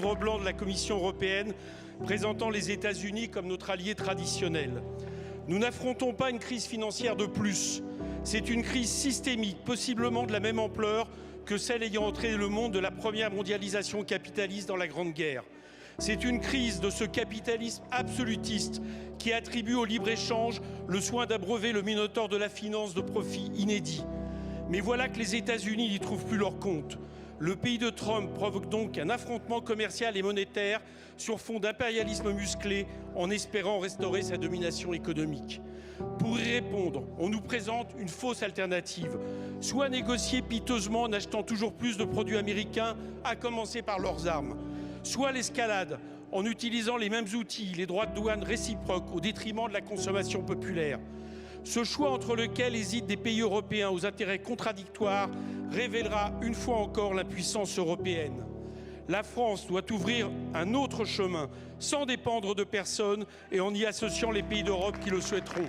livre blanc de la Commission européenne présentant les États-Unis comme notre allié traditionnel. Nous n'affrontons pas une crise financière de plus. C'est une crise systémique, possiblement de la même ampleur que celle ayant entraîné le monde de la première mondialisation capitaliste dans la Grande Guerre. C'est une crise de ce capitalisme absolutiste qui attribue au libre-échange le soin d'abreuver le minotaure de la finance de profits inédits. Mais voilà que les États-Unis n'y trouvent plus leur compte. Le pays de Trump provoque donc un affrontement commercial et monétaire sur fond d'impérialisme musclé en espérant restaurer sa domination économique. Pour y répondre, on nous présente une fausse alternative. Soit négocier piteusement en achetant toujours plus de produits américains, à commencer par leurs armes. Soit l'escalade, en utilisant les mêmes outils, les droits de douane réciproques, au détriment de la consommation populaire. Ce choix entre lequel hésitent des pays européens aux intérêts contradictoires révélera une fois encore l'impuissance européenne. La France doit ouvrir un autre chemin, sans dépendre de personne et en y associant les pays d'Europe qui le souhaiteront.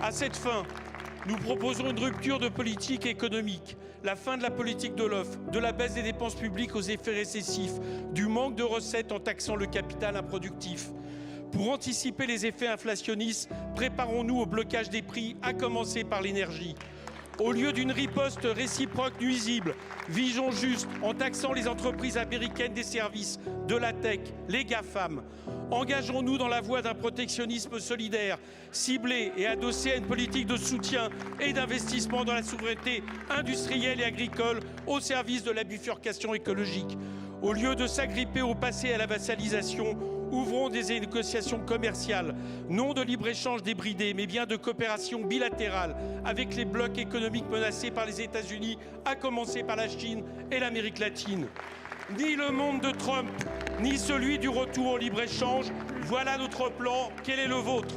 À cette fin, nous proposons une rupture de politique économique, la fin de la politique de l'offre, de la baisse des dépenses publiques aux effets récessifs, du manque de recettes en taxant le capital improductif. Pour anticiper les effets inflationnistes, préparons-nous au blocage des prix, à commencer par l'énergie. Au lieu d'une riposte réciproque nuisible, vigeons juste en taxant les entreprises américaines des services, de la tech, les GAFAM. Engageons-nous dans la voie d'un protectionnisme solidaire, ciblé et adossé à une politique de soutien et d'investissement dans la souveraineté industrielle et agricole au service de la bifurcation écologique. Au lieu de s'agripper au passé et à la vassalisation, ouvrons des négociations commerciales, non de libre-échange débridé, mais bien de coopération bilatérale avec les blocs économiques menacés par les États-Unis, à commencer par la Chine et l'Amérique latine. Ni le monde de Trump, ni celui du retour au libre-échange. Voilà notre plan. Quel est le vôtre ?